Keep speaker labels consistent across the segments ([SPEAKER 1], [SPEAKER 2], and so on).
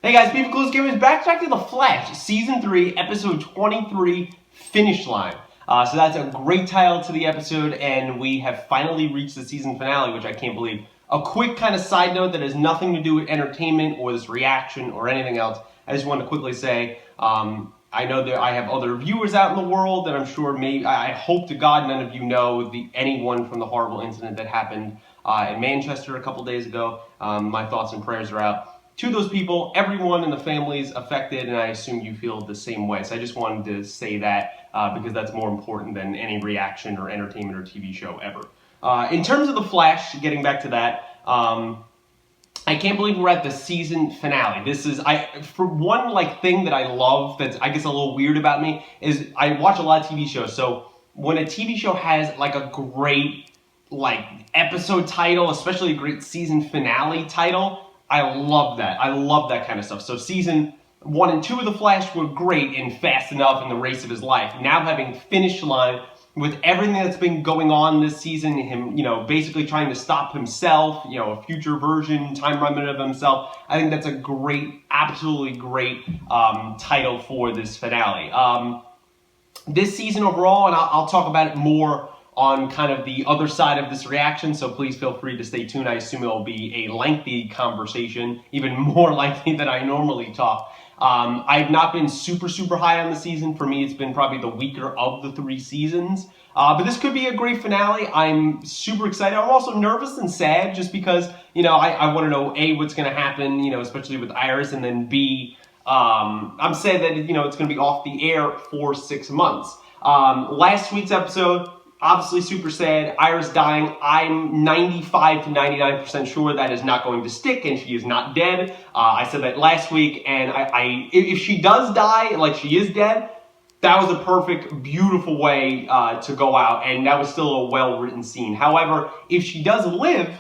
[SPEAKER 1] Hey guys, People Close Gamers back to The Flash, Season 3, Episode 23, Finish Line. So that's a great title to the episode, and we have finally reached the season finale, which I can't believe. A quick kind of side note that has nothing to do with entertainment or this reaction or anything else. I just want to quickly say, I know that I have other viewers out in the world that I'm sure I hope to God none of you know anyone from the horrible incident that happened in Manchester a couple days ago. My thoughts and prayers are out to those people, everyone in the families affected, and I assume you feel the same way. So I just wanted to say that because that's more important than any reaction or entertainment or TV show ever. In terms of The Flash, getting back to that, I can't believe we're at the season finale. This is, for one thing that I love that's I guess a little weird about me is I watch a lot of TV shows. So when a TV show has a great episode title, especially a great season finale title, I love that. I love that kind of stuff. So season 1 and 2 of The Flash were great and Fast Enough in the race of his life. Now having Finish Line with everything that's been going on this season, him, basically trying to stop himself, a future version, time remnant of himself. I think that's a great, absolutely great title for this finale. This season overall, and I'll talk about it more on kind of the other side of this reaction, so please feel free to stay tuned. I assume it'll be a lengthy conversation, even more lengthy than I normally talk. I've not been super high on the season. For me, it's been probably the weaker of the 3 seasons. But this could be a great finale. I'm super excited. I'm also nervous and sad just because, I want to know, A, what's going to happen, especially with Iris, and then B, I'm sad that, it's going to be off the air for 6 months. Last week's episode, obviously super sad. Iris dying. I'm 95 to 99% sure that is not going to stick and she is not dead. I said that last week, and if she does die, like she is dead, that was a perfect, beautiful way to go out, and that was still a well-written scene. However, if she does live,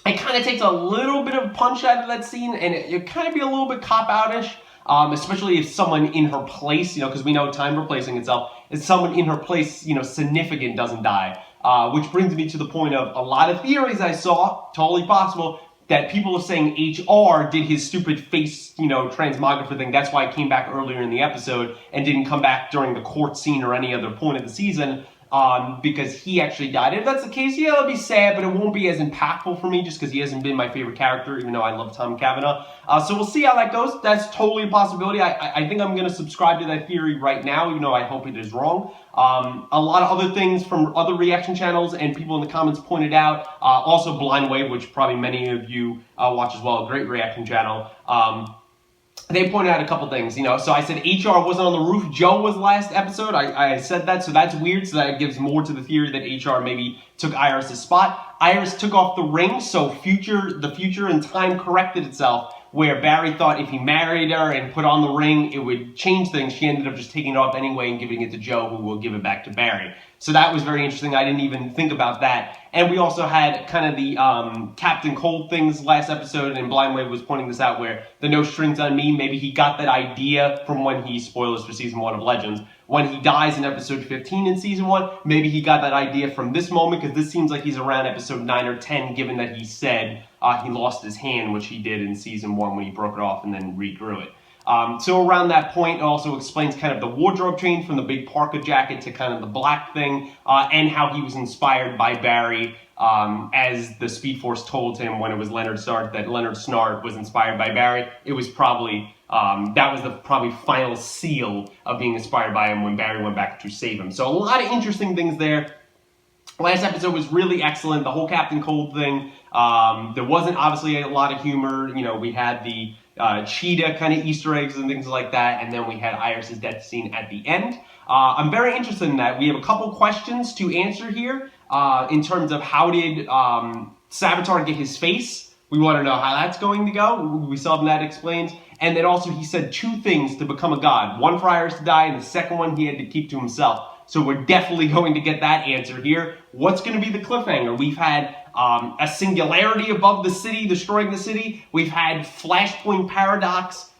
[SPEAKER 1] it kind of takes a little bit of punch out of that scene, and it kind of be a little bit cop-out-ish. Especially if someone in her place, because we know time replacing itself, if someone in her place, significant doesn't die. Which brings me to the point of a lot of theories I saw, totally possible, that people are saying HR did his stupid face, transmographer thing. That's why it came back earlier in the episode and didn't come back during the court scene or any other point of the season. Because he actually died. If that's the case, yeah, it'll be sad, but it won't be as impactful for me just because he hasn't been my favorite character, even though I love Tom Cavanaugh. So we'll see how that goes. That's totally a possibility. I think I'm going to subscribe to that theory right now, even though I hope it is wrong. A lot of other things from other reaction channels and people in the comments pointed out. Also Blind Wave, which probably many of you watch as well, a great reaction channel. They pointed out a couple things, so I said HR wasn't on the roof. Joe was last episode. I said that, so that's weird. So that gives more to the theory that HR maybe took Iris' spot. Iris took off the ring, so the future and time corrected itself, where Barry thought if he married her and put on the ring, it would change things. She ended up just taking it off anyway and giving it to Joe, who will give it back to Barry. So that was very interesting. I didn't even think about that. And we also had kind of the Captain Cold things last episode, and Blind Wave was pointing this out, where the no strings on me, maybe he got that idea from when he, spoilers for season 1 of Legends, when he dies in episode 15 in season 1, maybe he got that idea from this moment, because this seems like he's around episode 9 or 10, given that he said he lost his hand, which he did in season 1 when he broke it off and then regrew it. So around that point, it also explains kind of the wardrobe change from the big parka jacket to kind of the black thing, and how he was inspired by Barry, as the Speed Force told him when it was Leonard Snart that Leonard Snart was inspired by Barry. It was probably, that was the probably final seal of being inspired by him when Barry went back to save him. So a lot of interesting things there. Last episode was really excellent. The whole Captain Cold thing. There wasn't obviously a lot of humor. We had the cheetah kind of Easter eggs and things like that, and then we had Iris' death scene at the end. I'm very interested in that. We have a couple questions to answer here in terms of how did Savitar get his face. We want to know how that's going to go. We still have that explained. And then also he said 2 things to become a god. One for Iris to die, and the second one he had to keep to himself. So we're definitely going to get that answer here. What's going to be the cliffhanger? We've had a singularity above the city, destroying the city. We've had Flashpoint Paradox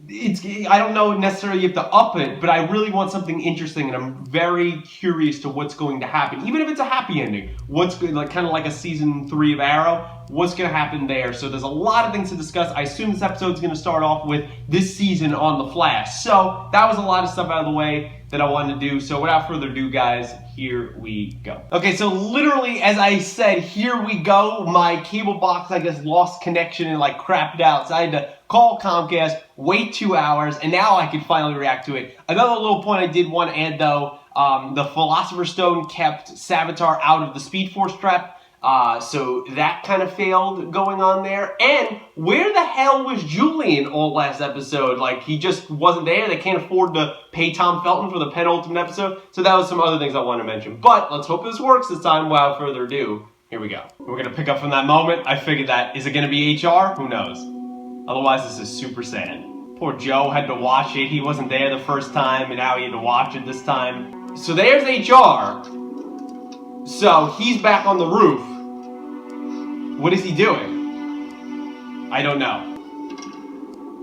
[SPEAKER 1] I don't know necessarily you have to up it, but I really want something interesting, and I'm very curious to what's going to happen. Even if it's a happy ending, what's good, like kind of like a season 3 of Arrow, what's going to happen there? So there's a lot of things to discuss. I assume this episode's going to start off with this season on The Flash. So that was a lot of stuff out of the way that I wanted to do. So without further ado, guys, here we go. Okay, so literally, as I said, here we go. My cable box, I guess, lost connection and like crapped out. So I had to call Comcast, wait 2 hours, and now I can finally react to it. Another little point I did want to add, though, the Philosopher's Stone kept Savitar out of the Speed Force trap. So that kind of failed going on there. And where the hell was Julian all last episode? Like, he just wasn't there. They can't afford to pay Tom Felton for the penultimate episode. So that was some other things I want to mention. But let's hope this works this time. Without further ado, here we go. We're going to pick up from that moment. I figured that. Is it going to be HR? Who knows? Otherwise, this is super sad. Poor Joe had to watch it. He wasn't there the first time, and now he had to watch it this time. So there's HR. So he's back on the roof. What is he doing? I don't know.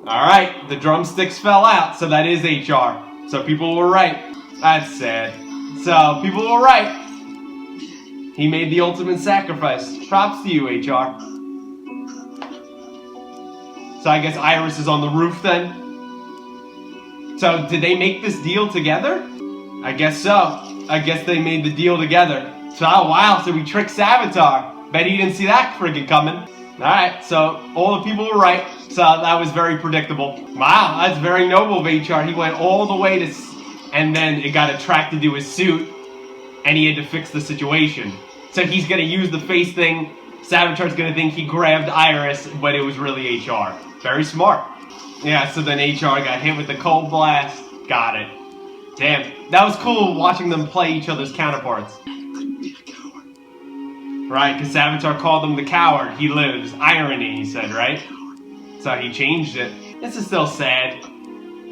[SPEAKER 1] Alright, the drumsticks fell out, so that is HR. So people were right. That's sad. So people were right. He made the ultimate sacrifice. Props to you, HR. So I guess Iris is on the roof then? So did they make this deal together? I guess so. I guess they made the deal together. So, oh wow, so we tricked Savitar. Bet he didn't see that friggin' coming. Alright, so all the people were right. So that was very predictable. Wow, that's very noble of HR. He went all the way to... And then it got attracted to his suit. And he had to fix the situation. So he's gonna use the face thing. Savitar's gonna think he grabbed Iris, but it was really HR. Very smart. Yeah, so then HR got hit with the cold blast. Got it. Damn, that was cool watching them play each other's counterparts. Right, because Savitar called him the coward. He lives. Irony, he said, right? So he changed it. This is still sad.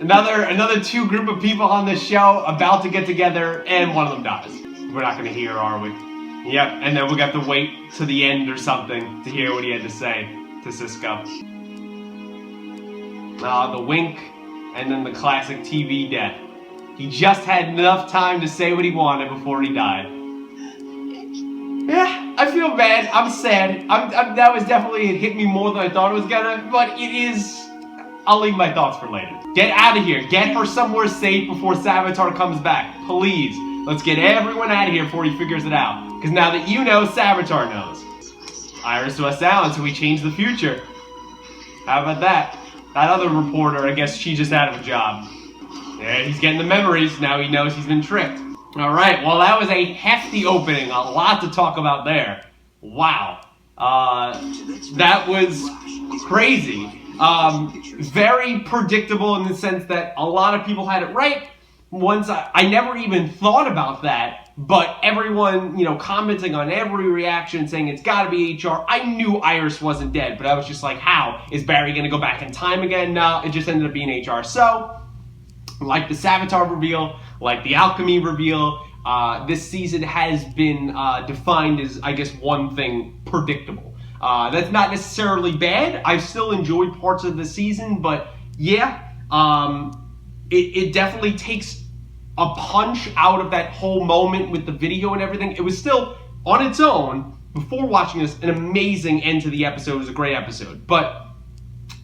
[SPEAKER 1] Another two group of people on this show about to get together, and one of them dies. We're not going to hear, are we? Yep, and then we'll have to wait to the end or something to hear what he had to say to Cisco. The wink, and then the classic TV death. He just had enough time to say what he wanted before he died. Yeah, I feel bad. I'm sad. That was definitely, it hit me more than I thought it was gonna, but it is... I'll leave my thoughts for later. Get out of here. Get her somewhere safe before Savitar comes back. Please. Let's get everyone out of here before he figures it out. Because now that you know, Savitar knows. Iris was silent, so we changed the future. How about that? That other reporter, I guess she just out of a job. Yeah, he's getting the memories. Now he knows he's been tricked. Alright, well that was a hefty opening. A lot to talk about there. Wow. That was crazy. Very predictable in the sense that a lot of people had it right. Once I never even thought about that, but everyone, commenting on every reaction saying it's gotta be HR. I knew Iris wasn't dead, but I was just like, how? Is Barry gonna go back in time again? No, it just ended up being HR. So, like the Savitar reveal, like the Alchemy reveal, this season has been defined as, I guess, one thing: predictable. That's not necessarily bad. I've still enjoyed parts of the season, but yeah, it definitely takes a punch out of that whole moment with the video and everything. It was still, on its own, before watching this, an amazing end to the episode. It was a great episode. But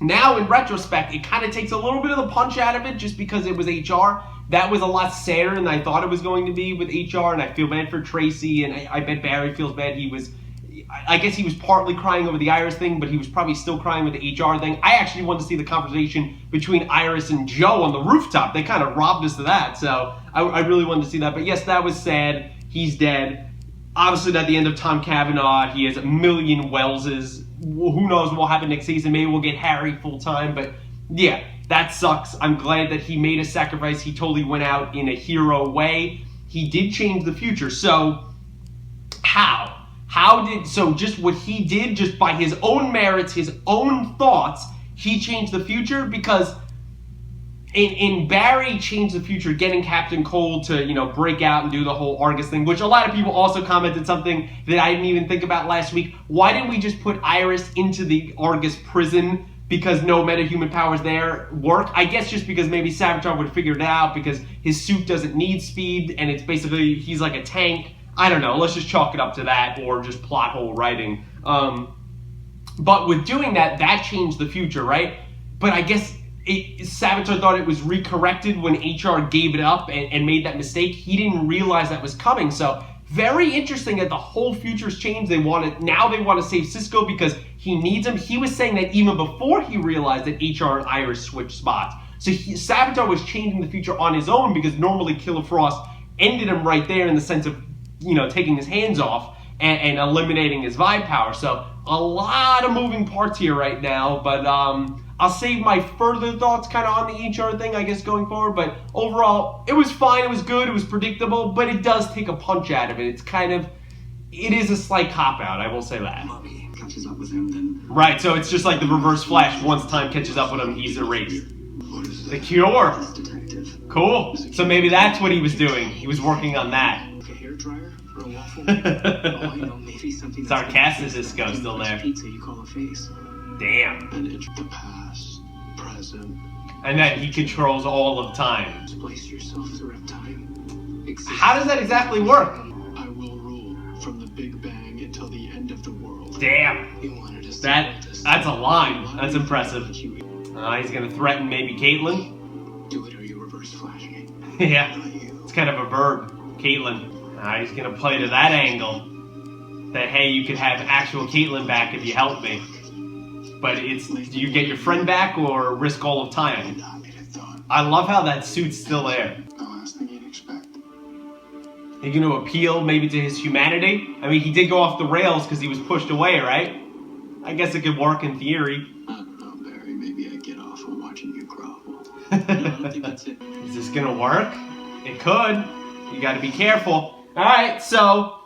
[SPEAKER 1] now, in retrospect, it kind of takes a little bit of the punch out of it just because it was HR. That was a lot sadder than I thought it was going to be with HR, and I feel bad for Tracy, and I bet Barry feels bad. I guess he was partly crying over the Iris thing, but he was probably still crying with the HR thing. I actually wanted to see the conversation between Iris and Joe on the rooftop. They kind of robbed us of that, so I really wanted to see that. But yes, that was sad. He's dead. Obviously, at the end of Tom Cavanaugh, he has a million Welleses. Who knows what will happen next season? Maybe we'll get Harry full-time, but yeah, that sucks. I'm glad that he made a sacrifice. He totally went out in a hero way. He did change the future, so how? So just what he did, just by his own merits, his own thoughts, he changed the future? Because in Barry changed the future, getting Captain Cold to, break out and do the whole Argus thing, which a lot of people also commented something that I didn't even think about last week. Why didn't we just put Iris into the Argus prison because no metahuman powers there work. I guess just because maybe Savitar would have figured it out because his suit doesn't need speed and it's basically, he's like a tank. I don't know, let's just chalk it up to that or just plot hole writing. But with doing that, that changed the future, right? But I guess Savitar thought it was recorrected when HR gave it up and made that mistake. He didn't realize that was coming, so very interesting that the whole future's changed. Now they want to save Cisco because he needs him. He was saying that even before he realized that HR and Iris switched spots. So Savitar was changing the future on his own because normally Killer Frost ended him right there in the sense of, taking his hands off and eliminating his vibe power. So a lot of moving parts here right now, but I'll save my further thoughts kind of on the HR thing, I guess, going forward. But overall, it was fine, it was good, it was predictable, but it does take a punch out of it. It is a slight cop-out, I will say that.
[SPEAKER 2] Mommy catches up with him, then...
[SPEAKER 1] Right, so it's just like the reverse Flash. Once time catches up with him, he's erased.
[SPEAKER 2] What is
[SPEAKER 1] The cure.
[SPEAKER 2] detective.
[SPEAKER 1] Cool. So maybe that's what he was doing. He was working on that.
[SPEAKER 2] Like a hairdryer or a waffle? Maybe something
[SPEAKER 1] Sarcastic Cisco still there.
[SPEAKER 2] Pizza you call a face.
[SPEAKER 1] Damn.
[SPEAKER 2] And it's the past, present.
[SPEAKER 1] And then he controls all of time.
[SPEAKER 2] Splice yourself through time.
[SPEAKER 1] How does that exactly work?
[SPEAKER 2] I will rule from the Big Bang until the end of the world.
[SPEAKER 1] Damn.
[SPEAKER 2] You wanted us to
[SPEAKER 1] That's a line. That's impressive. He's gonna threaten maybe Caitlyn.
[SPEAKER 2] Do it or you reverse flash me.
[SPEAKER 1] Yeah. It's kind of a verb. Caitlyn. He's gonna play to that angle. That, hey, you could have actual Caitlyn back if you help me. But it's, do you get your friend back or risk all of time? I love how that suit's still there.
[SPEAKER 2] The last thing you'd expect.
[SPEAKER 1] You're going to appeal maybe to his humanity? I mean, he did go off the rails because he was pushed away, right? I guess it could work in theory.
[SPEAKER 2] I don't know, Barry. Maybe I get off on watching you grovel. No, I don't think that's it.
[SPEAKER 1] Is this going to work? It could. You got to be careful. Alright, so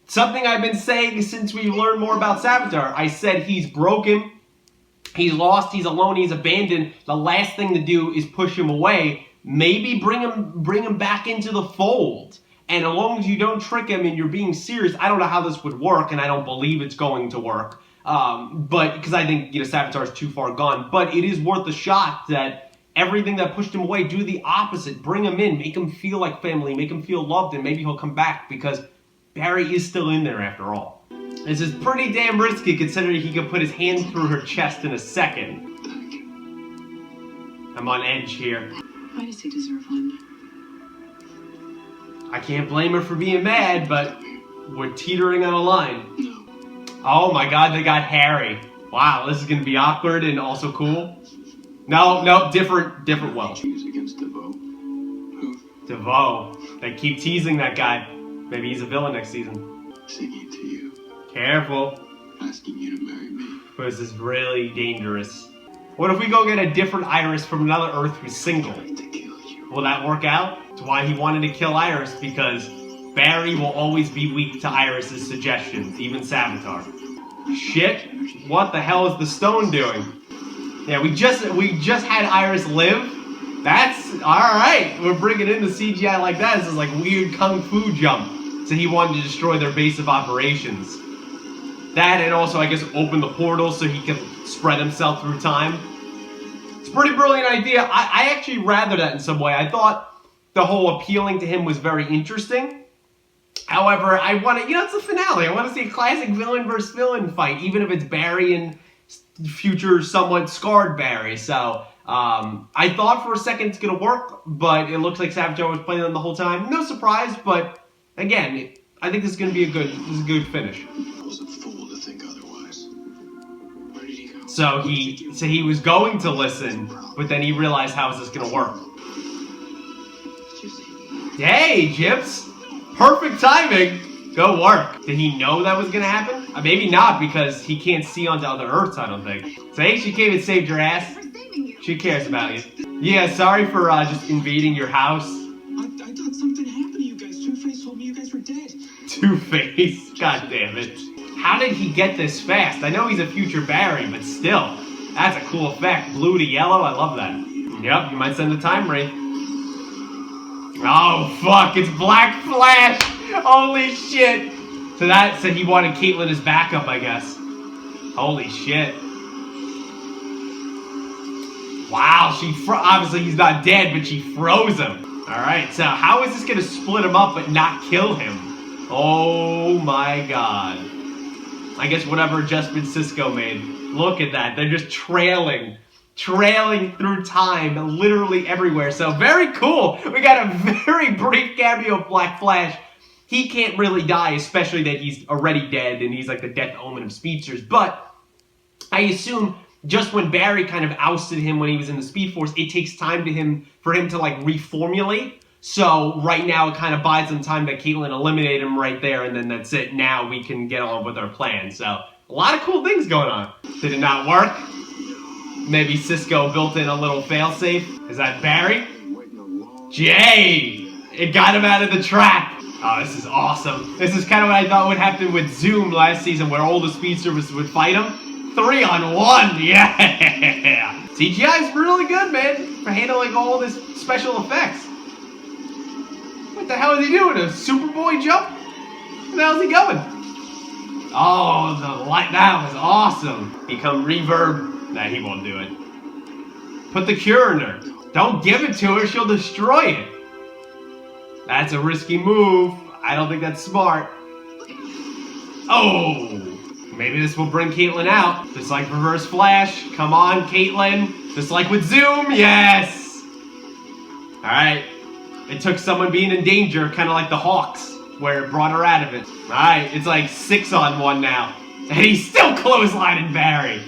[SPEAKER 1] something I've been saying since we learned more about Savitar. I said he's broken. He's lost, he's alone, he's abandoned. The last thing to do is push him away. Maybe bring him back into the fold. And as long as you don't trick him and you're being serious, I don't know how this would work, and I don't believe it's going to work. But because I think Savitar's too far gone. But it is worth a shot that everything that pushed him away, do the opposite. Bring him in, make him feel like family, make him feel loved, and maybe he'll come back because Barry is still in there after all. This is pretty damn risky considering he could put his hand through her chest in a second.
[SPEAKER 2] Thank you.
[SPEAKER 1] I'm on edge here.
[SPEAKER 3] Why does he deserve one?
[SPEAKER 1] I can't blame her for being mad, but we're teetering on a line.
[SPEAKER 2] No.
[SPEAKER 1] Oh my god, they got Harry. Wow, this is gonna be awkward and also cool. No, different well.
[SPEAKER 2] Choose against DeVoe. Who?
[SPEAKER 1] DeVoe. They keep teasing that guy. Maybe he's a villain next season.
[SPEAKER 2] Singing to you.
[SPEAKER 1] Careful.
[SPEAKER 2] Asking you to marry me.
[SPEAKER 1] This is really dangerous. What if we go get a different Iris from another Earth who's single?
[SPEAKER 2] Trying to kill you.
[SPEAKER 1] Will that work out? It's why he wanted to kill Iris, because Barry will always be weak to Iris's suggestions, even Savitar. Shit! What the hell is the stone doing? Yeah, we just had Iris live. That's alright. We're bringing in the CGI like that. This is like weird kung fu jump. So he wanted to destroy their base of operations. That, and also, I guess, open the portal so he can spread himself through time. It's a pretty brilliant idea. I actually rather that in some way. I thought the whole appealing to him was very interesting. However, I want to, it's the finale. I want to see a classic villain versus villain fight, even if it's Barry and future somewhat scarred Barry. So, I thought for a second it's going to work, but it looks like Savitar was playing them the whole time. No surprise, but again, I think this is going to be a good finish.
[SPEAKER 2] I was a fool to think otherwise. Where did he go?
[SPEAKER 1] So he was going to listen, but then he realized, how is this going to work? Hey, Gyps! Perfect timing! Go work. Did he know that was going to happen? Maybe not, because he can't see onto other Earths, I don't think. So hey, she came and saved your ass. She cares about you. Yeah, sorry for just invading your house.
[SPEAKER 2] I thought something happened to you guys. Two-Face told me you guys were dead.
[SPEAKER 1] Two-Face? God damn it. How did he get this fast? I know he's a future Barry, but still. That's a cool effect. Blue to yellow, I love that. Yep, you might send a time wraith. Oh, fuck, it's Black Flash! Holy shit! So he wanted Caitlyn as backup, I guess. Holy shit. Wow, obviously he's not dead, but she froze him. Alright, so how is this gonna split him up but not kill him? Oh my god. I guess whatever adjustment Cisco made. Look at that, they're just trailing through time, literally everywhere. So very cool. We got a very brief cameo of Black Flash. He can't really die, especially that he's already dead and he's like the death omen of speedsters. But I assume just when Barry kind of ousted him when he was in the Speed Force, it takes time for him to like reformulate. So right now it kind of buys some time that Caitlin eliminated him right there, and then that's it. Now we can get on with our plan. So a lot of cool things going on. Did it not work? Maybe Cisco built in a little failsafe. Is that Barry? Jay! It got him out of the trap. Oh, this is awesome. This is kind of what I thought would happen with Zoom last season, where all the speedsters would fight him. 3-on-1, yeah! CGI's really good, man, for handling all this special effects. What the hell is he doing? A Superboy jump? Where the hell is he going? Oh, the light, that was awesome. Become reverb. Nah, he won't do it. Put the cure in her. Don't give it to her, she'll destroy it. That's a risky move. I don't think that's smart. Oh! Maybe this will bring Caitlin out. Just like Reverse Flash. Come on, Caitlin. Just like with Zoom. Yes! Alright. It took someone being in danger, kind of like the Hawks, where it brought her out of it. Alright, it's like 6-on-1 now. And he's still clotheslining Barry.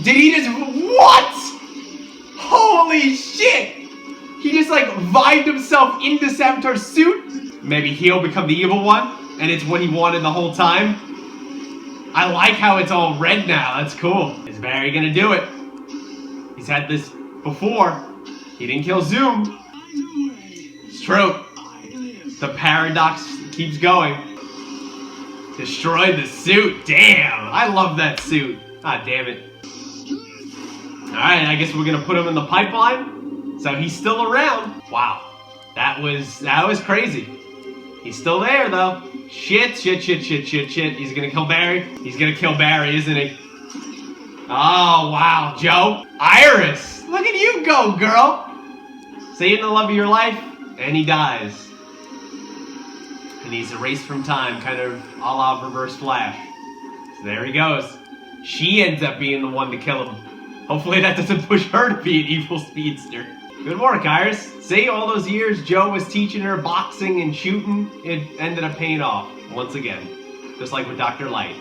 [SPEAKER 1] Did he just... What? Holy shit! He just like vibed himself into Savitar's suit. Maybe he'll become the evil one, and it's what he wanted the whole time. I like how it's all red now. That's cool. Is Barry gonna do it? He's had this before. He didn't kill Zoom. It's true. The paradox keeps going. Destroyed the suit. Damn. I love that suit. Ah, damn it. Alright, I guess we're gonna put him in the pipeline. So he's still around. Wow. That was crazy. He's still there though. Shit. He's gonna kill Barry. He's gonna kill Barry, isn't he? Oh, wow. Joe. Iris. Look at you go, girl. Saving the love of your life. And he dies. And he's erased from time, kind of a la Reverse Flash. So there he goes. She ends up being the one to kill him. Hopefully that doesn't push her to be an evil speedster. Good work, Iris. See, all those years Joe was teaching her boxing and shooting, it ended up paying off once again. Just like with Dr. Light.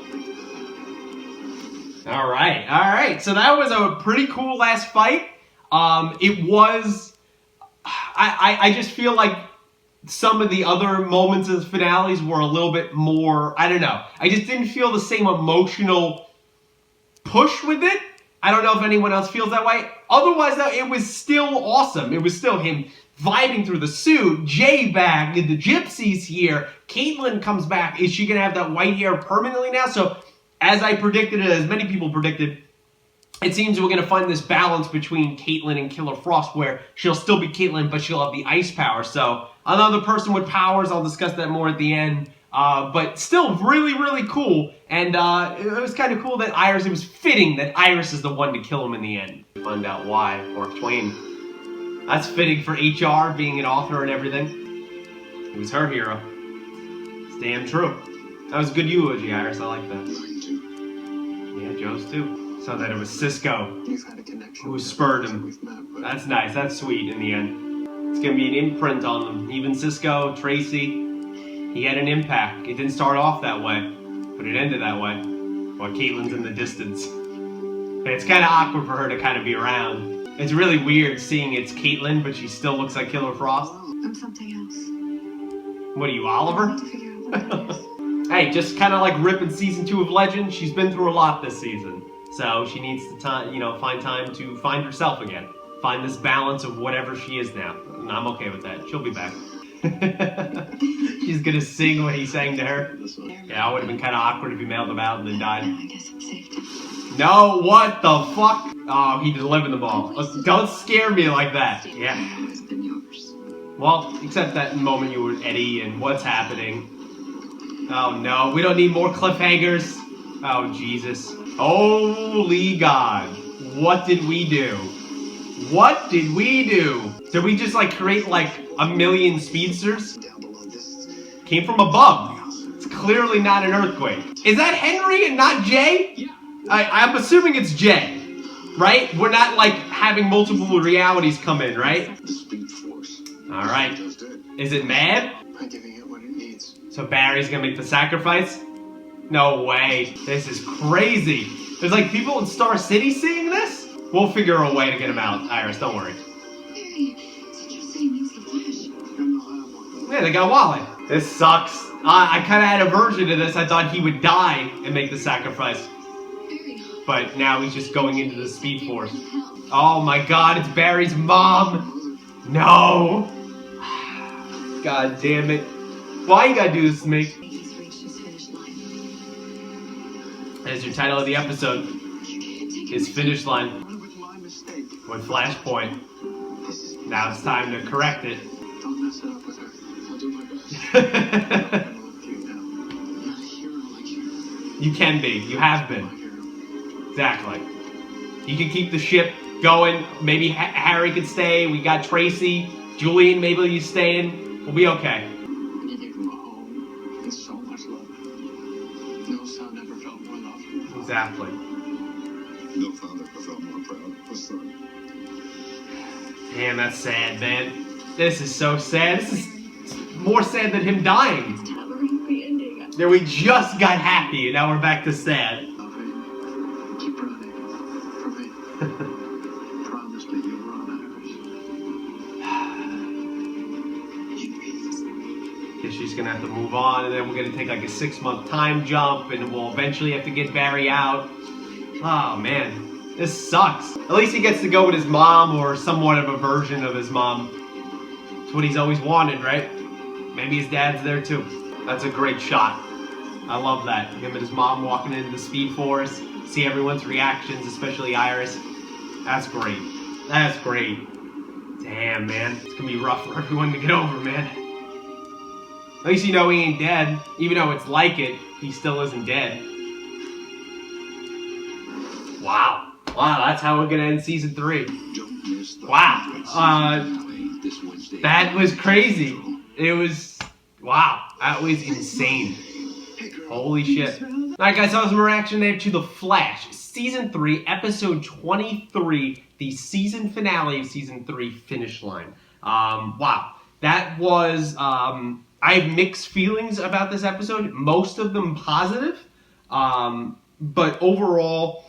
[SPEAKER 1] Alright. So that was a pretty cool last fight. It was... I just feel like some of the other moments of the finales were a little bit more... I don't know. I just didn't feel the same emotional push with it. I don't know if anyone else feels that way. Otherwise, though, it was still awesome. It was still him vibing through the suit. Jay back. The Gypsy's here. Caitlin comes back. Is she going to have that white hair permanently now? So, as I predicted, as many people predicted, it seems we're going to find this balance between Caitlin and Killer Frost where she'll still be Caitlin, but she'll have the ice power. So, another person with powers. I'll discuss that more at the end. But still really, really cool. And it was kind of cool that it was fitting that Iris is the one to kill him in the end. Find out why, Mark Twain. That's fitting for HR, being an author and everything. He was her hero. It's damn true. That was a good eulogy, Iris. I like that.
[SPEAKER 2] Mine too.
[SPEAKER 1] Yeah, Joe's too. So that it was Cisco
[SPEAKER 2] You've had a connection
[SPEAKER 1] who
[SPEAKER 2] with
[SPEAKER 1] spurred
[SPEAKER 2] every person
[SPEAKER 1] him.
[SPEAKER 2] we've met, but
[SPEAKER 1] That's nice. That's sweet in the end. It's going to be an imprint on them. Even Cisco, Tracy, he had an impact. It didn't start off that way, but it ended that way. While Caitlin's in the distance. And it's kind of awkward for her to kind of be around. It's really weird seeing it's Caitlin, but she still looks like Killer Frost.
[SPEAKER 3] I'm something else.
[SPEAKER 1] What are you,
[SPEAKER 3] I
[SPEAKER 1] Oliver?
[SPEAKER 3] need to figure out what that is.
[SPEAKER 1] Hey, just kind of like Rip in Season 2 of Legend, she's been through a lot this season. So she needs to find time to find herself again. Find this balance of whatever she is now. And I'm okay with that. She'll be back. She's gonna sing what he sang to her.
[SPEAKER 2] this one.
[SPEAKER 1] Yeah, it would have been kind of awkward if he mailed them out and then died.
[SPEAKER 3] No, I guess it's safe to.
[SPEAKER 1] No, what the fuck? Oh, he delivered the ball. Don't scare me like that. Yeah.
[SPEAKER 2] Has been yours.
[SPEAKER 1] Well, except that moment you were with Eddie and what's happening. Oh no, we don't need more cliffhangers. Oh Jesus. Holy God. What did we do? What did we do? Did we just like create like a million speedsters?
[SPEAKER 2] Down below this.
[SPEAKER 1] Came from above. It's clearly not an earthquake. Is that Henry and not Jay?
[SPEAKER 2] Yeah.
[SPEAKER 1] I'm assuming it's Jay, right? We're not like having multiple realities come in, right?
[SPEAKER 2] The speed force.
[SPEAKER 1] All right.
[SPEAKER 2] Just it.
[SPEAKER 1] Is it mad?
[SPEAKER 2] By giving it what it needs.
[SPEAKER 1] So Barry's gonna make the sacrifice? No way. This is crazy. There's like people in Star City seeing this? We'll figure a way to get him out, Iris, don't worry.
[SPEAKER 3] Barry, did you say he needs the flash?
[SPEAKER 1] Yeah, they got Wally. This sucks. I kind of had a version of this. I thought he would die and make the sacrifice.
[SPEAKER 3] Barry.
[SPEAKER 1] But now he's just going into the Speed Force. Oh my god, it's Barry's mom! No! God damn it. Why you gotta do this to me?
[SPEAKER 3] He's reached his finish line.
[SPEAKER 1] There's your title of the episode.
[SPEAKER 3] You can't take
[SPEAKER 1] His
[SPEAKER 3] it.
[SPEAKER 1] finish line
[SPEAKER 2] One with my mistake.
[SPEAKER 1] with Flashpoint.
[SPEAKER 2] This is.
[SPEAKER 1] Now it's time to correct it.
[SPEAKER 2] Don't mess it up with her. I'll do my best. I love you now. You're a hero like you.
[SPEAKER 1] You can be. You have been.
[SPEAKER 2] My hero.
[SPEAKER 1] Exactly. You can keep the ship going. Maybe Harry could stay. We got Tracy. Julian, maybe he's staying. We'll be okay.
[SPEAKER 2] You gave him a home and so much love. No son ever felt more love.
[SPEAKER 1] Exactly.
[SPEAKER 2] No father ever felt more proud of a son.
[SPEAKER 1] Damn, that's sad, man. This is so sad. This is more sad than him dying.
[SPEAKER 3] Towering the ending.
[SPEAKER 1] Then we just got happy, and now we're back to sad.
[SPEAKER 2] Love it. Keep running. For me. Promise me you'll run, Iris.
[SPEAKER 1] Guess she's gonna have to move on, and then we're gonna take like a 6-month time jump, and we'll eventually have to get Barry out. Oh man, this sucks. At least he gets to go with his mom, or somewhat of a version of his mom. It's what he's always wanted, right? Maybe his dad's there too. That's a great shot. I love that. Him and his mom walking into the Speed Force, see everyone's reactions, especially Iris. That's great. That's great. Damn, man. It's gonna be rough for everyone to get over, man. At least you know he ain't dead. Even though it's like it, he still isn't dead. Wow. Wow, that's how we're gonna end season 3.
[SPEAKER 2] Don't miss the
[SPEAKER 1] Wow.
[SPEAKER 2] finale this Wednesday.
[SPEAKER 1] That was crazy. It was... Wow. That was insane.
[SPEAKER 2] Hey, girl.
[SPEAKER 1] Holy shit. Alright guys, that was my reaction there to The Flash. Season 3, episode 23, the season finale of season 3, Finish Line. Wow. That was... I have mixed feelings about this episode. Most of them positive. But overall...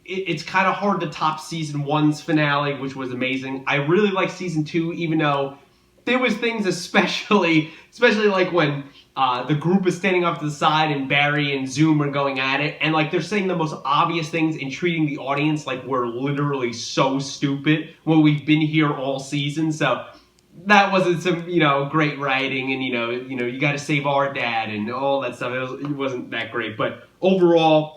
[SPEAKER 1] It's kind of hard to top season 1's finale, which was amazing. I really like season 2, even though there was things, especially like when the group is standing off to the side and Barry and Zoom are going at it, and like they're saying the most obvious things and treating the audience like we're literally so stupid when we've been here all season. So that wasn't some great writing, and you got to save our dad and all that stuff. It wasn't that great, but overall.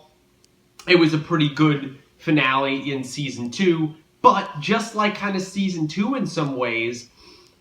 [SPEAKER 1] It was a pretty good finale in season 2, but just like kind of season 2 in some ways,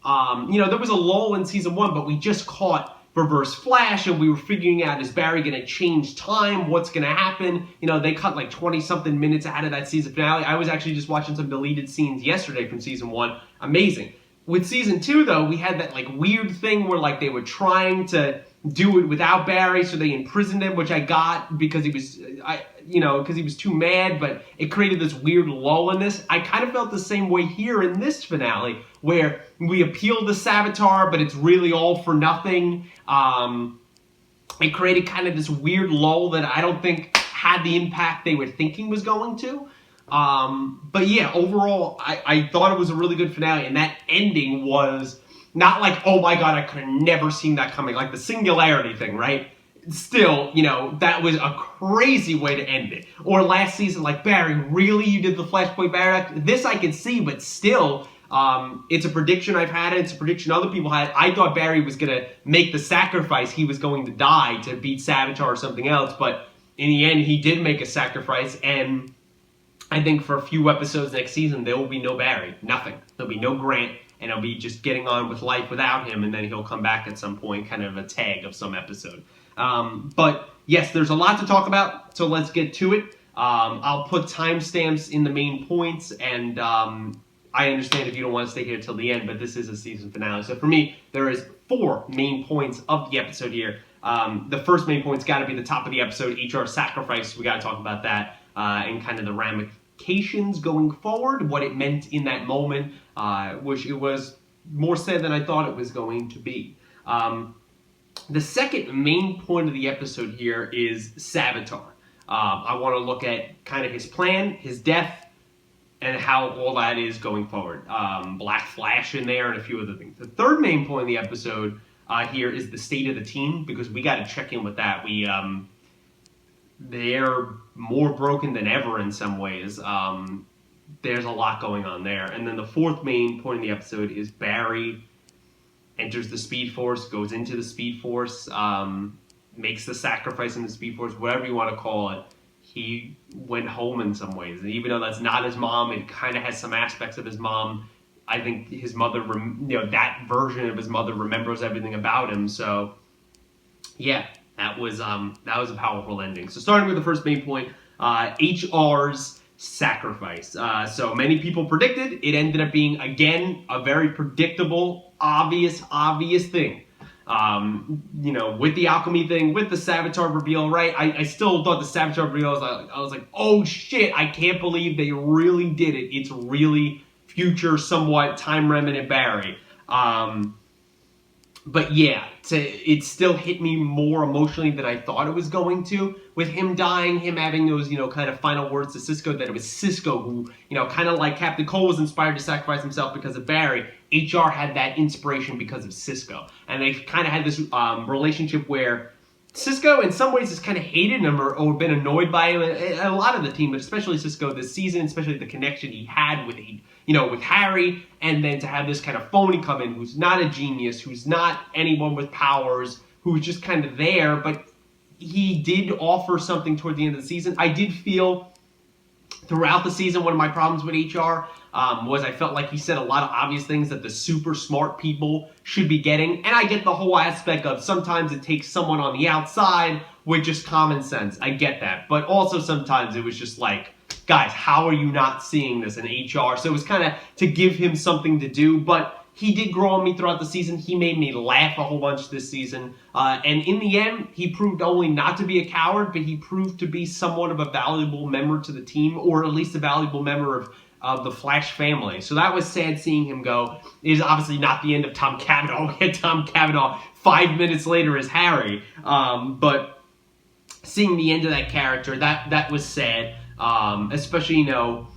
[SPEAKER 1] there was a lull in season 1, but we just caught Reverse Flash, and we were figuring out, is Barry going to change time? What's going to happen? They cut like 20-something minutes out of that season finale. I was actually just watching some deleted scenes yesterday from season 1. Amazing. With season 2, though, we had that like weird thing where like they were trying to do it without Barry, so they imprisoned him, which I got because he was, because he was too mad, but it created this weird lull in this. I kind of felt the same way here in this finale, where we appealed to Savitar, but it's really all for nothing. It created kind of this weird lull that I don't think had the impact they were thinking was going to. But yeah, overall, I thought it was a really good finale, and that ending was not like, oh my god, I could have never seen that coming, like the singularity thing, right? Still, that was a crazy way to end it. Or last season, like, Barry, really? You did the Flashpoint Barry? This I can see, but still, it's a prediction I've had, it's a prediction other people had. I thought Barry was going to make the sacrifice. He was going to die to beat Savitar or something else, but in the end, he did make a sacrifice, and I think for a few episodes next season, there will be no Barry. Nothing. There'll be no Grant, and he'll be just getting on with life without him, and then he'll come back at some point, kind of a tag of some episode. But yes, there's a lot to talk about, so let's get to it. I'll put timestamps in the main points, and I understand if you don't want to stay here till the end, but this is a season finale. So for me, there is 4 main points of the episode here. The first main point's got to be the top of the episode, HR sacrifice. We got to talk about that and kind of the ramifications going forward, what it meant in that moment, which it was more sad than I thought it was going to be. The second main point of the episode here is Savitar. I want to look at kind of his plan, his death, and how all that is going forward. Black Flash in there and a few other things. The third main point of the episode here is the state of the team, because we got to check in with that. They're more broken than ever in some ways. There's a lot going on there. And then the fourth main point of the episode is Barry enters the Speed Force, goes into the Speed Force, makes the sacrifice in the Speed Force, whatever you want to call it. He went home in some ways. And even though that's not his mom, it kind of has some aspects of his mom. I think his mother, that version of his mother remembers everything about him. So, yeah, that was a powerful ending. So starting with the first main point, HR's sacrifice. So many people predicted. It ended up being, again, a very predictable, obvious thing. With the alchemy thing, with the Savitar reveal, right? I still thought the Savitar reveal, I was like, oh shit, I can't believe they really did it. It's really future, somewhat time-remnant Barry. But yeah, it still hit me more emotionally than I thought it was going to. With him dying, him having those, kind of final words to Cisco, that it was Cisco who, kind of like Captain Cole was inspired to sacrifice himself because of Barry. HR had that inspiration because of Cisco. And they kind of had this relationship where Cisco, in some ways, has kind of hated him or been annoyed by him. A lot of the team, but especially Cisco this season, especially the connection he had with Harry, and then to have this kind of phony come in who's not a genius, who's not anyone with powers, who's just kind of there, but he did offer something toward the end of the season. I did feel throughout the season, one of my problems with HR was I felt like he said a lot of obvious things that the super smart people should be getting. And I get the whole aspect of sometimes it takes someone on the outside with just common sense. I get that. But also sometimes it was just like, guys, how are you not seeing this in HR? So it was kind of to give him something to do. But he did grow on me throughout the season. He made me laugh a whole bunch this season. And in the end, he proved only not to be a coward, but he proved to be somewhat of a valuable member to the team, or at least a valuable member of the Flash family. So that was sad seeing him go. It is obviously not the end of Tom Cavanaugh. We had Tom Cavanaugh 5 minutes later as Harry. But seeing the end of that character, that was sad. Especially, are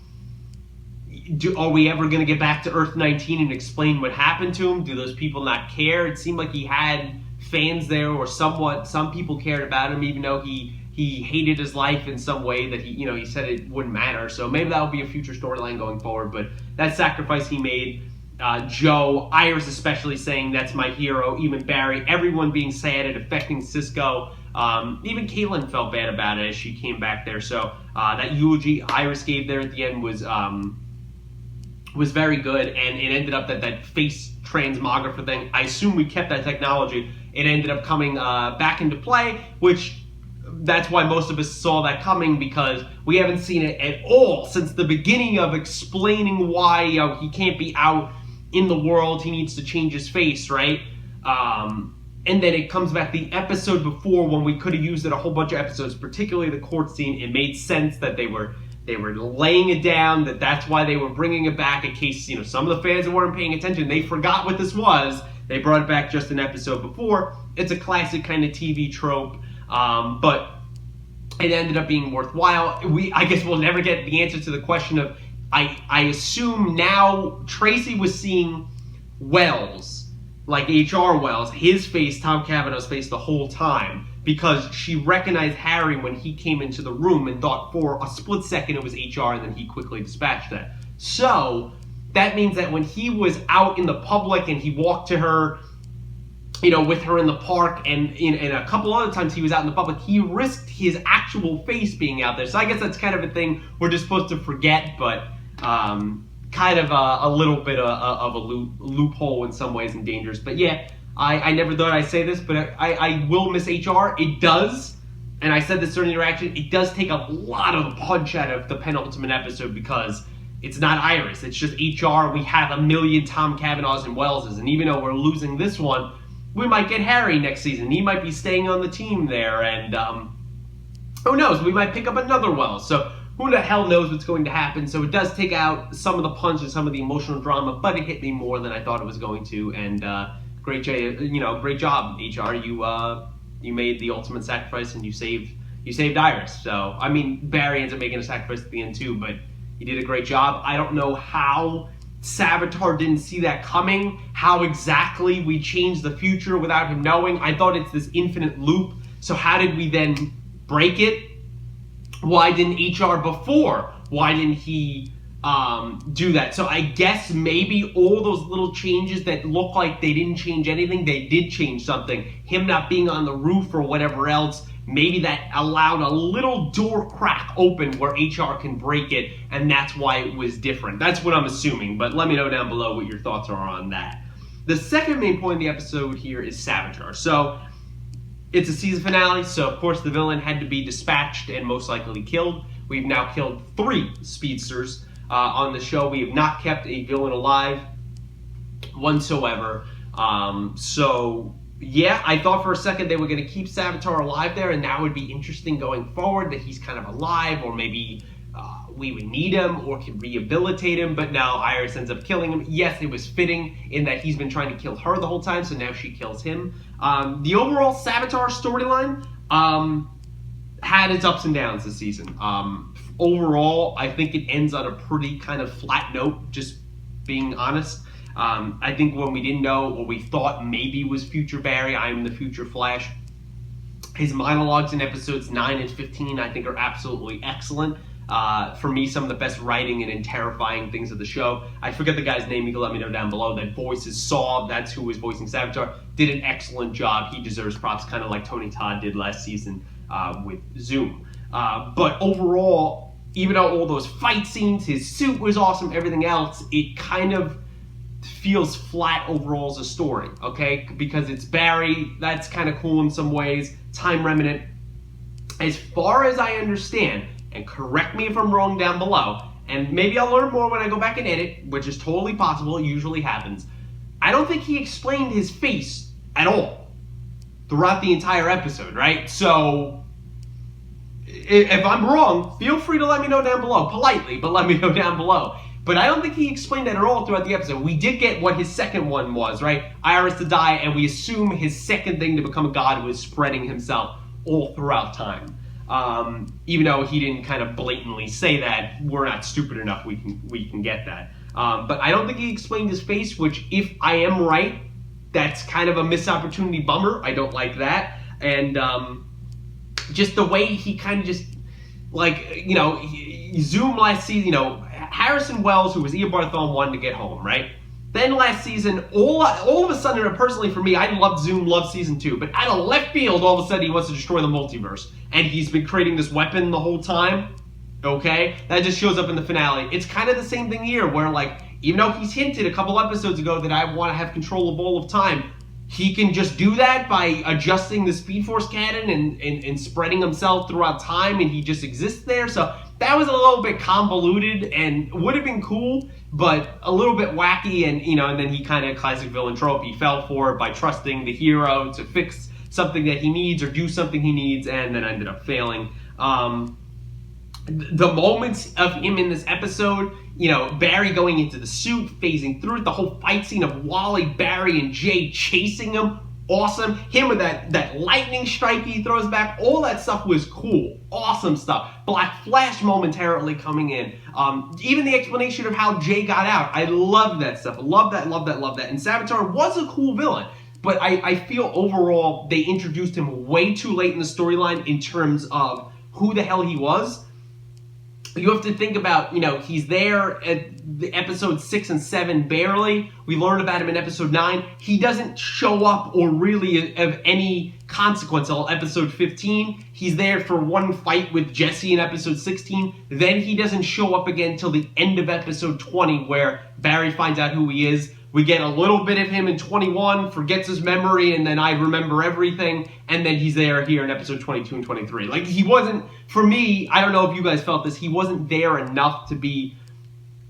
[SPEAKER 1] we ever going to get back to Earth 19 and explain what happened to him? Do those people not care? It seemed like he had fans there, or some people cared about him, even though he hated his life in some way that he said it wouldn't matter. So maybe that will be a future storyline going forward. But that sacrifice he made, Joe, Iris especially saying that's my hero, even Barry, everyone being sad at affecting Cisco. Even Caitlin felt bad about it as she came back there. So that eulogy Iris gave there at the end was very good, and it ended up that face transmographer thing, I assume we kept that technology. It ended up coming back into play, which that's why most of us saw that coming, because we haven't seen it at all since the beginning of explaining why he can't be out in the world, he needs to change his face, right? And then it comes back the episode before when we could have used it a whole bunch of episodes, particularly the court scene. It made sense that they were laying it down, that's why they were bringing it back in case, some of the fans that weren't paying attention, they forgot what this was. They brought it back just an episode before. It's a classic kind of TV trope, but it ended up being worthwhile. I guess we'll never get the answer to the question of, I assume now Tracy was seeing Wells, like H.R. Wells, his face, Tom Cavanaugh's face the whole time, because she recognized Harry when he came into the room and thought for a split second it was HR, and then he quickly dispatched that. So that means that when he was out in the public and he walked to her, with her in the park, and a couple other times he was out in the public, he risked his actual face being out there. So I guess that's kind of a thing we're just supposed to forget, but kind of a little bit of a loophole in some ways and dangerous. But yeah, I never thought I'd say this, but I will miss HR. It does and I said this during the interaction, it does take a lot of punch out of the penultimate episode because it's not Iris, it's just HR. We have a million Tom Cavanaughs and Wellses, and even though we're losing this one, we might get Harry next season. He might be staying on the team there, and who knows, we might pick up another Wells. So who the hell knows what's going to happen. So it does take out some of the punch and some of the emotional drama, but it hit me more than I thought it was going to, and great job, HR. You made the ultimate sacrifice and you saved Iris. So I mean, Barry ends up making a sacrifice at the end too, but he did a great job. I don't know how Savitar didn't see that coming, how exactly we changed the future without him knowing. I thought it's this infinite loop. So how did we then break it? Why didn't HR before? Why didn't he do that? So I guess maybe all those little changes that look like they didn't change anything, they did change something. Him not being on the roof or whatever else, maybe that allowed a little door crack open where HR can break it, and that's why it was different. That's what I'm assuming, but let me know down below what your thoughts are on that. The second main point of the episode here is Savitar. So it's a season finale, so of course the villain had to be dispatched and most likely killed. We've now killed 3 speedsters on the show. We have not kept a villain alive whatsoever. So yeah, I thought for a second they were going to keep Savitar alive there, and that would be interesting going forward, that he's kind of alive, or maybe we would need him or could rehabilitate him, but no, Iris ends up killing him. Yes, it was fitting in that he's been trying to kill her the whole time, so now she kills him. The overall Savitar storyline had its ups and downs this season. Overall, I think it ends on a pretty kind of flat note, just being honest. I think when we didn't know, or we thought maybe was future Barry, I'm the future Flash, his monologues in episodes 9 and 15 I think are absolutely excellent. For me, some of the best writing and terrifying things of the show. I forget the guy's name, you can let me know down below. That voices Saw, that's who was voicing Savitar, did an excellent job. He deserves props, kind of like Tony Todd did last season with Zoom. But overall, even though all those fight scenes, his suit was awesome, everything else, it kind of feels flat overall as a story, okay? Because it's Barry, that's kind of cool in some ways, time remnant. As far as I understand, and correct me if I'm wrong down below, and maybe I'll learn more when I go back and edit, which is totally possible, it usually happens. I don't think he explained his face at all throughout the entire episode, right? So, if I'm wrong, feel free to let me know down below, politely, but let me know down below. But I don't think he explained that at all throughout the episode. We did get what his second one was, right? Iris to die, and we assume his second thing to become a god was spreading himself all throughout time. Even though he didn't kind of blatantly say that, we're not stupid enough, we can get that. But I don't think he explained his face, which, if I am right, that's kind of a missed opportunity bummer. I don't like that. And just the way he kind of just, like, you know, Zoom last season, you know, Harrison Wells, who was Ian Bartholomew, wanted to get home, right? Then last season, all of a sudden, personally for me, I loved Zoom, loved season 2, but out of left field, all of a sudden he wants to destroy the multiverse. And he's been creating this weapon the whole time, okay? That just shows up in the finale. It's kind of the same thing here, where, like, even though he's hinted a couple episodes ago that I want to have control of all of time, he can just do that by adjusting the Speed Force cannon and spreading himself throughout time, and he just exists there. So that was a little bit convoluted and would have been cool, but a little bit wacky, and, you know, and then he kind of, classic villain trope, he fell for it by trusting the hero to fix something that he needs or do something he needs, and then ended up failing. The moments of him in this episode, you know, Barry going into the suit, phasing through it, the whole fight scene of Wally, Barry, and Jay chasing him, awesome. Him with that lightning strike he throws back, all that stuff was cool, awesome stuff. Black Flash momentarily coming in, even the explanation of how Jay got out, I love that stuff, love that. And Savitar was a cool villain, but I feel overall they introduced him way too late in the storyline in terms of who the hell he was. You have to think about, you know, he's there at the episode 6 and 7 barely. We learned about him in episode 9. He doesn't show up or really of any consequence until episode 15. He's there for one fight with Jesse in episode 16. Then he doesn't show up again till the end of episode 20, where Barry finds out who he is. we get a little bit of him in 21, forgets his memory, and then I remember everything, and then he's there here in episode 22 and 23. Like, he wasn't, for me, I don't know if you guys felt this, he wasn't there enough to be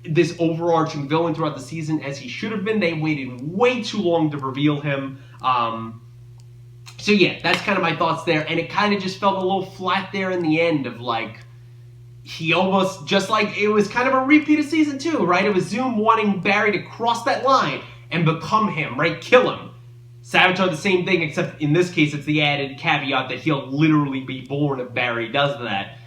[SPEAKER 1] this overarching villain throughout the season as he should have been. They waited way too long to reveal him. So yeah, that's kind of my thoughts there, and it kind of just felt a little flat there in the end of like, he almost, just like, it was kind of a repeat of season 2, right? It was Zoom wanting Barry to cross that line and become him, right? Kill him. Savitar, the same thing, except in this case, it's the added caveat that he'll literally be born if Barry does that.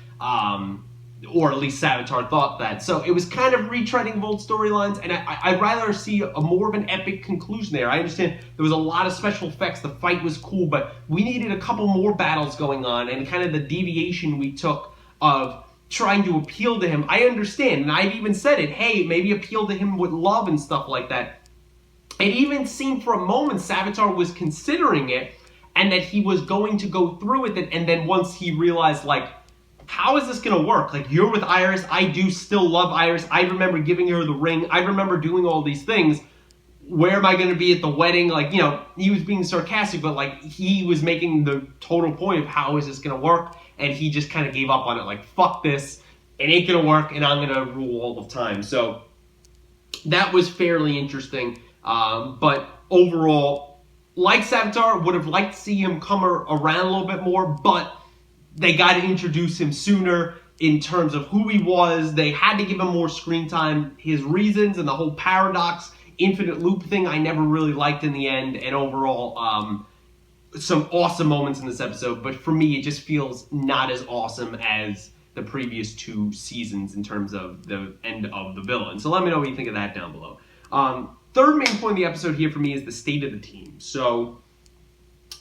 [SPEAKER 1] Or at least Savitar thought that. So it was kind of retreading old storylines, and I'd rather see a more of an epic conclusion there. I understand there was a lot of special effects, the fight was cool, but we needed a couple more battles going on, and kind of the deviation we took of trying to appeal to him. I understand, and I've even said it, hey, maybe appeal to him with love and stuff like that. It even seemed for a moment Savitar was considering it, and that he was going to go through with it, and then once he realized, like, how is this going to work? Like, you're with Iris. I do still love Iris. I remember giving her the ring. I remember doing all these things. Where am I going to be at the wedding? Like, you know, he was being sarcastic, but, like, he was making the total point of how is this going to work, and he just kind of gave up on it. Like, fuck this. It ain't going to work, and I'm going to rule all the time. So that was fairly interesting. But overall, like Savitar, would have liked to see him come around a little bit more, but they got to introduce him sooner in terms of who he was. They had to give him more screen time. His reasons and the whole paradox, infinite loop thing I never really liked in the end. And overall, some awesome moments in this episode. But for me, it just feels not as awesome as the previous 2 seasons in terms of the end of the villain. So let me know what you think of that down below. Third main point of the episode here for me is the state of the team. So,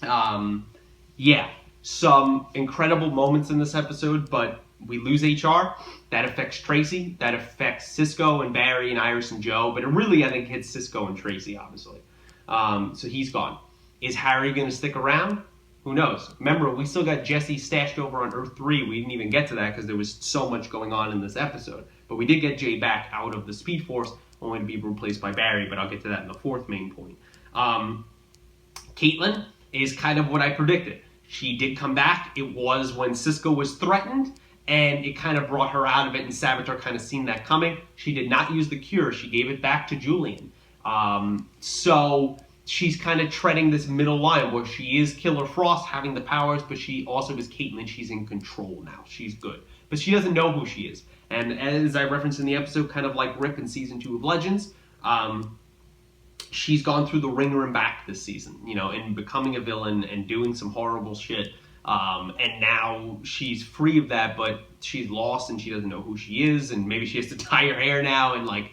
[SPEAKER 1] yeah. Some incredible moments in this episode, but we lose HR. That affects Tracy. That affects Cisco and Barry and Iris and Joe. But it really, I think, hits Cisco and Tracy, obviously. So he's gone. Is Harry going to stick around? Who knows? Remember, we still got Jesse stashed over on Earth 3. We didn't even get to that because there was so much going on in this episode. But we did get Jay back out of the Speed Force, only to be replaced by Barry. But I'll get to that in the 4th main point. Caitlin is kind of what I predicted. She did come back. It was when Cisco was threatened, and it kind of brought her out of it, and Savitar kind of seen that coming. She did not use the cure. She gave it back to Julian. So she's kind of treading this middle line where she is Killer Frost, having the powers, but she also is Caitlin. She's in control now. She's good. But she doesn't know who she is. And as I referenced in the episode, kind of like Rip in Season 2 of Legends, she's gone through the ringer and back this season, you know, and becoming a villain and doing some horrible shit. And now she's free of that, but she's lost and she doesn't know who she is. And maybe she has to dye her hair now. And like,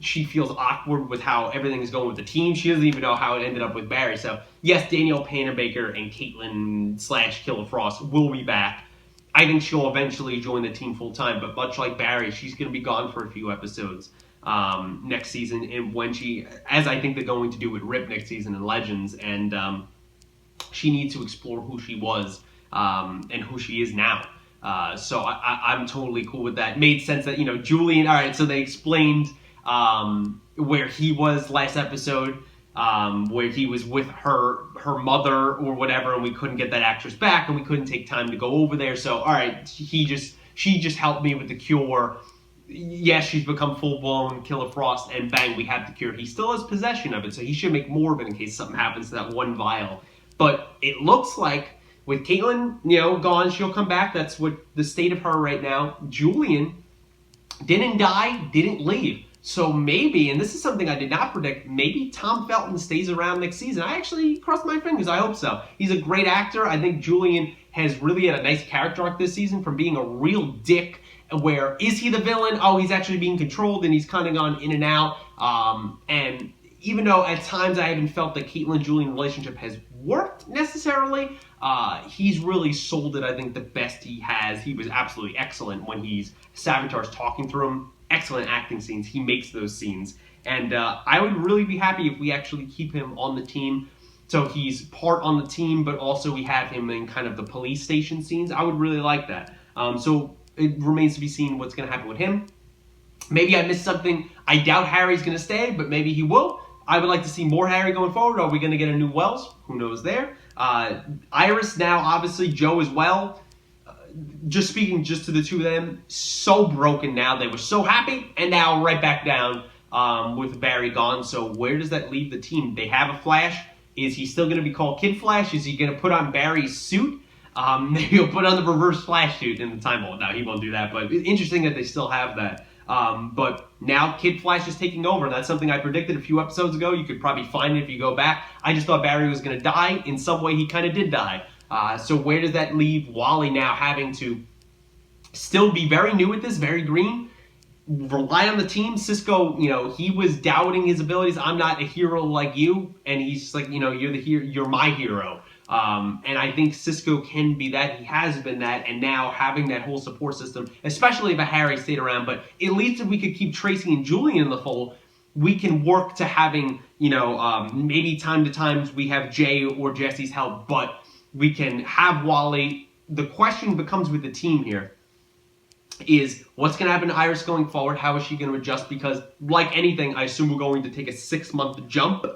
[SPEAKER 1] she feels awkward with how everything's going with the team. She doesn't even know how it ended up with Barry. So yes, Danielle Panabaker and Caitlin / Killer Frost will be back. I think she'll eventually join the team full time, but much like Barry, she's going to be gone for a few episodes next season, and when she, as I think they're going to do with Rip next season in Legends, and she needs to explore who she was and who she is now. So I'm totally cool with that. Made sense that, you know, Julian, all right, so they explained where he was last episode, where he was with her mother or whatever, and we couldn't get that actress back, and we couldn't take time to go over there. So, all right, she just helped me with the cure. Yes, she's become full-blown Killer Frost, and bang, we have the cure. He still has possession of it, so he should make more of it in case something happens to that one vial. But it looks like with Caitlin, you know, gone, she'll come back. That's what the state of her right now. Julian didn't die, didn't leave. So maybe, and this is something I did not predict, maybe Tom Felton stays around next season. I actually crossed my fingers. I hope so. He's a great actor. I think Julian has really had a nice character arc this season from being a real dick, where is he the villain? Oh, he's actually being controlled, and he's kind of gone in and out. And even though at times I haven't felt the Caitlin-Julian relationship has worked necessarily, he's really sold it, I think, the best he has. He was absolutely excellent when Savitar's talking through him. Excellent acting scenes. He makes those scenes. And I would really be happy if we actually keep him on the team. So he's part on the team, but also we have him in kind of the police station scenes. I would really like that. So it remains to be seen what's going to happen with him. Maybe I missed something. I doubt Harry's going to stay, but maybe he will. I would like to see more Harry going forward. Are we going to get a new Wells? Who knows there? Iris now, obviously, Joe as well. Just speaking just to the two of them, so broken now. They were so happy, and now right back down with Barry gone. So where does that leave the team? They have a Flash. Is he still going to be called Kid Flash? Is he going to put on Barry's suit? Maybe he'll put on the reverse Flash suit in the time vault. No, he won't do that, but it's interesting that they still have that. But now Kid Flash is taking over. That's something I predicted a few episodes ago. You could probably find it if you go back. I just thought Barry was going to die. In some way, he kind of did die. So where does that leave Wally now having to still be very new at this, very green, rely on the team? Cisco, he was doubting his abilities. I'm not a hero like you. And he's just like, you're my hero. And I think Cisco can be that. He has been that. And now having that whole support system, especially if a Harry stayed around, but at least if we could keep Tracy and Julian in the fold, we can work to having, maybe time to times we have Jay or Jesse's help, but we can have Wally. The question becomes with the team here is what's going to happen to Iris going forward? How is she going to adjust? Because like anything, I assume we're going to take a 6-month jump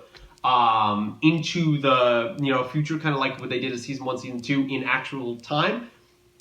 [SPEAKER 1] into the future, kind of like what they did in season 1, season 2 in actual time.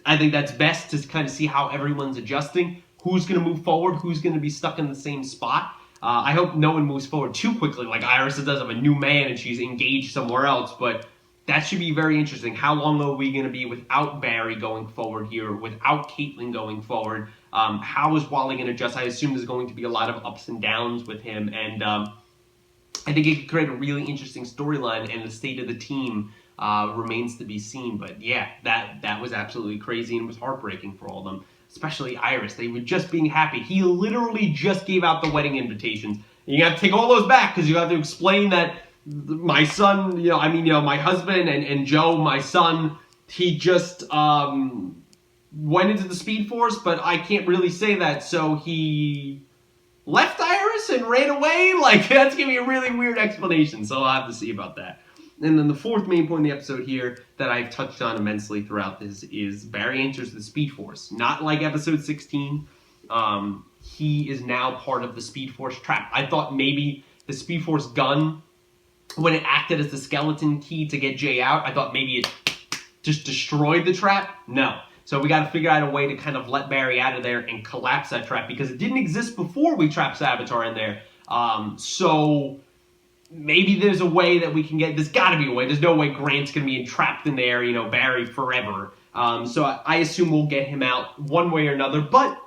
[SPEAKER 1] I think that's best to kind of see how everyone's adjusting, who's going to move forward, who's going to be stuck in the same spot. I hope no one moves forward too quickly, like Iris does of a new man and she's engaged somewhere else, but that should be very interesting. How long are we going to be without Barry going forward here, without Caitlin going forward? How is Wally going to adjust? I assume there's going to be a lot of ups and downs with him, and I think it could create a really interesting storyline, and the state of the team remains to be seen. But yeah, that was absolutely crazy and was heartbreaking for all of them, especially Iris. They were just being happy. He literally just gave out the wedding invitations. You got to take all those back because you have to explain that my son, my husband and Joe, my son, he just went into the Speed Force, but I can't really say that, so he left Iris and ran away? Like, that's going to be a really weird explanation, so I'll have to see about that. And then the fourth main point in the episode here that I've touched on immensely throughout this is Barry enters the Speed Force. Not like episode 16. He is now part of the Speed Force trap. I thought maybe the Speed Force gun, when it acted as the skeleton key to get Jay out, I thought maybe it just destroyed the trap. No. So we got to figure out a way to kind of let Barry out of there and collapse that trap, because it didn't exist before we trapped Savitar in there. So maybe there's a way that we can get, there's got to be a way. There's no way Grant's going to be entrapped in there, Barry forever. So I assume we'll get him out one way or another. But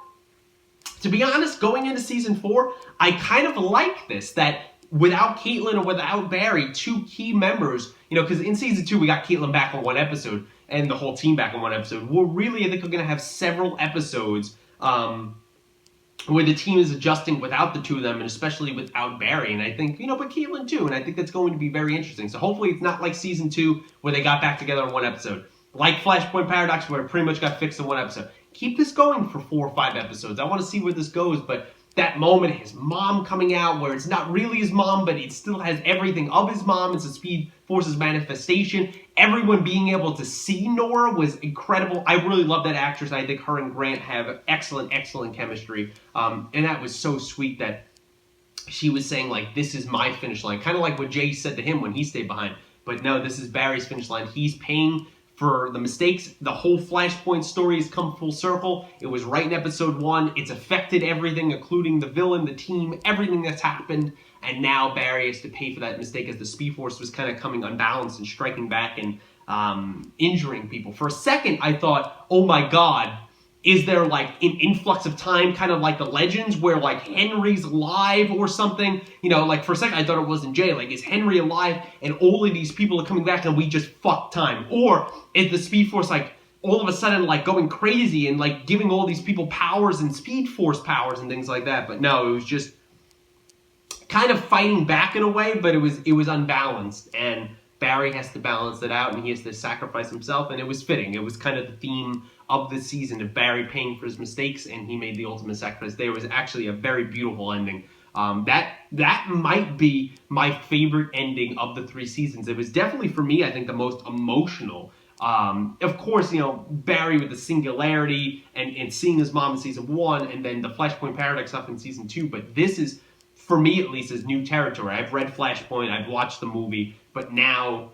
[SPEAKER 1] to be honest, going into season 4, I kind of like this, that without Caitlin or without Barry, 2 key members, because in season 2 we got Caitlin back on one episode and the whole team back on one episode. We're really, I think we're going to have several episodes where the team is adjusting without the 2 of them, and especially without Barry. And I think, but Caitlin too, and I think that's going to be very interesting. So hopefully it's not like season 2 where they got back together in one episode. Like Flashpoint Paradox where it pretty much got fixed in one episode. Keep this going for 4 or 5 episodes. I want to see where this goes, but that moment, his mom coming out, where it's not really his mom, but it still has everything of his mom. It's a Speed Force's manifestation. Everyone being able to see Nora was incredible. I really love that actress. I think her and Grant have excellent, excellent chemistry. And that was so sweet that she was saying, like, this is my finish line. Kind of like what Jay said to him when he stayed behind. But no, this is Barry's finish line. He's paying for the mistakes. The whole Flashpoint story has come full circle. It was right in episode 1. It's affected everything, including the villain, the team, everything that's happened. And now Barry has to pay for that mistake as the Speed Force was kind of coming unbalanced and striking back and injuring people. For a second, I thought, oh my God, is there like an influx of time, kind of like the Legends, where like Henry's alive or something? Like for a second I thought it wasn't Jay. Like, is Henry alive and all of these people are coming back and we just fucked time? Or is the Speed Force like all of a sudden like going crazy and like giving all these people powers and Speed Force powers and things like that? But no, it was just kind of fighting back in a way, but it was unbalanced, and Barry has to balance it out and he has to sacrifice himself, and it was fitting. It was kind of the theme of the season of Barry paying for his mistakes, and he made the ultimate sacrifice. There was actually a very beautiful ending. That might be my favorite ending of the 3 seasons. It was definitely, for me, I think the most emotional. Of course, Barry with the singularity and seeing his mom in season 1, and then the Flashpoint Paradox stuff in season 2, but this is for me at least, is new territory. I've read Flashpoint, I've watched the movie, but now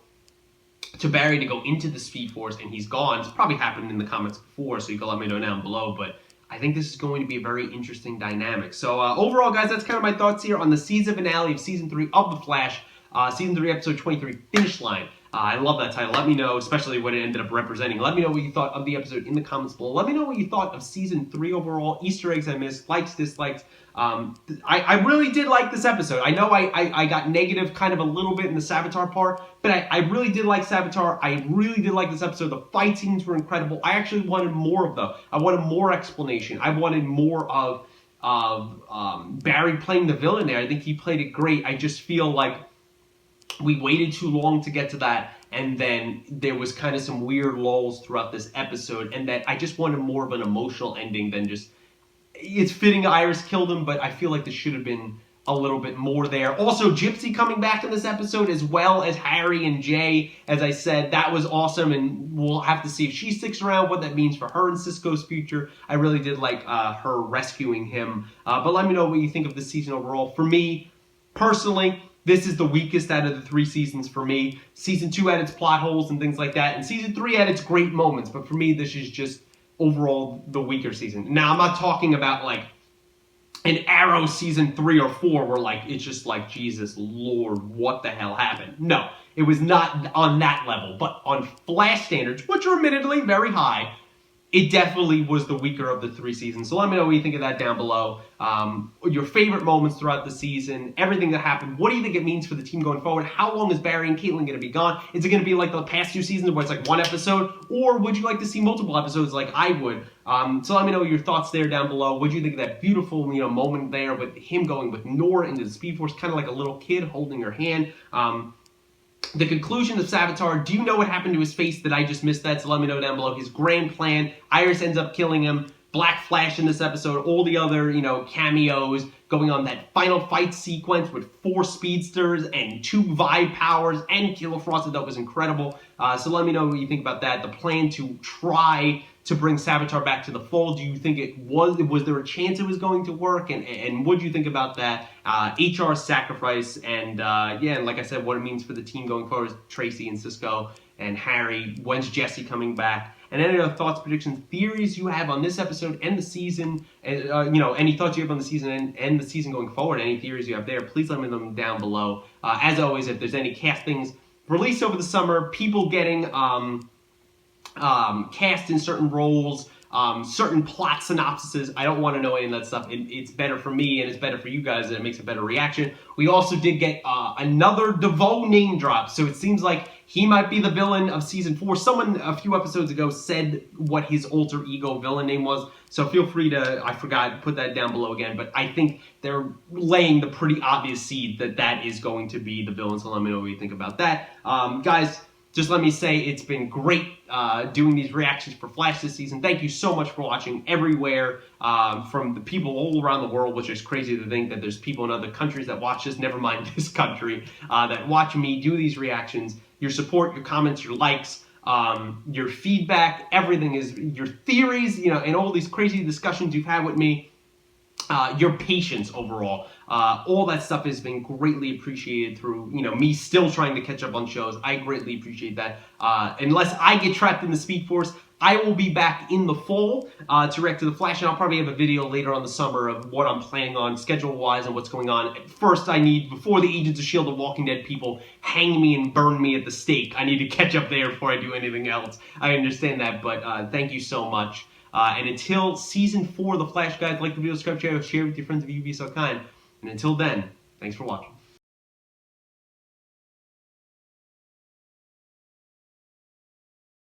[SPEAKER 1] to Barry to go into the Speed Force and he's gone, it's probably happened in the comics before, so you can let me know down below, but I think this is going to be a very interesting dynamic. So overall, guys, that's kind of my thoughts here on the season finale of Season 3 of The Flash, Season 3, Episode 23, Finish Line. I love that title. Let me know, especially what it ended up representing. Let me know what you thought of the episode in the comments below. Let me know what you thought of Season 3 overall, Easter eggs I missed, likes, dislikes. I really did like this episode. I know I got negative kind of a little bit in the Savitar part, but I really did like Savitar. I really did like this episode. The fight scenes were incredible. I actually wanted more of them. I wanted more explanation. I wanted more of Barry playing the villain there. I think he played it great. I just feel like we waited too long to get to that, and then there was kind of some weird lulls throughout this episode, and that I just wanted more of an emotional ending than just, it's fitting Iris killed him, but I feel like there should have been a little bit more there. Also, Gypsy coming back in this episode, as well as Harry and Jay, as I said, that was awesome, and we'll have to see if she sticks around, what that means for her and Cisco's future. I really did like her rescuing him, but let me know what you think of this season overall. For me, personally, this is the weakest out of the 3 seasons for me. Season 2 had its plot holes and things like that, and Season 3 had its great moments, but for me, this is just overall the weaker season. Now, I'm not talking about like an Arrow Season 3 or 4 where like it's just like, Jesus Lord, what the hell happened? No, it was not on that level, but on Flash standards, which are admittedly very high, it definitely was the weaker of the 3 seasons. So let me know what you think of that down below. Your favorite moments throughout the season, everything that happened. What do you think it means for the team going forward? How long is Barry and Caitlin going to be gone? Is it going to be like the past 2 seasons where it's like 1 episode? Or would you like to see multiple episodes like I would? So let me know your thoughts there down below. What do you think of that beautiful moment there with him going with Nora into the Speed Force, kind of like a little kid holding her hand? The conclusion of Savitar, do you know what happened to his face? That I just missed that? So let me know down below. His grand plan, Iris ends up killing him, Black Flash in this episode, all the other, cameos going on, that final fight sequence with 4 speedsters and 2 Vibe powers and Killer Frost, that was incredible. So let me know what you think about that. The plan to try to bring Savitar back to the fold, do you think it was there a chance it was going to work? And what do you think about that? HR's sacrifice, and yeah, and like I said, what it means for the team going forward, Tracy and Cisco and Harry. When's Jesse coming back? And any other thoughts, predictions, theories you have on this episode and the season, and any thoughts you have on the season and the season going forward, any theories you have there, please let me know them down below. As always, if there's any castings released over the summer, people getting cast in certain roles, certain plot synopsises, I don't want to know any of that stuff. It's better for me and it's better for you guys, and it makes a better reaction. We also did get another DeVoe name drop, so it seems like he might be the villain of Season 4. Someone a few episodes ago said what his alter ego villain name was, so feel free to, I forgot, put that down below again, but I think they're laying the pretty obvious seed that that is going to be the villain, so let me know what you think about that. Guys, just let me say it's been great doing these reactions for Flash this season. Thank you so much for watching everywhere, from the people all around the world, which is crazy to think that there's people in other countries that watch this, never mind this country, that watch me do these reactions. Your support, your comments, your likes, your feedback, everything is, your theories, and all these crazy discussions you've had with me. Your patience overall, all that stuff has been greatly appreciated through, me still trying to catch up on shows. I greatly appreciate that. Unless I get trapped in the Speed Force, I will be back in the fall to react to The Flash, and I'll probably have a video later on the summer of what I'm planning on schedule-wise and what's going on. First, I need, before the Agents of S.H.I.E.L.D. The Walking Dead people hang me and burn me at the stake, I need to catch up there before I do anything else. I understand that, but thank you so much. And until Season 4 of The Flash, guys, like the video, subscribe, share with your friends if you'd be so kind. And until then, thanks for watching.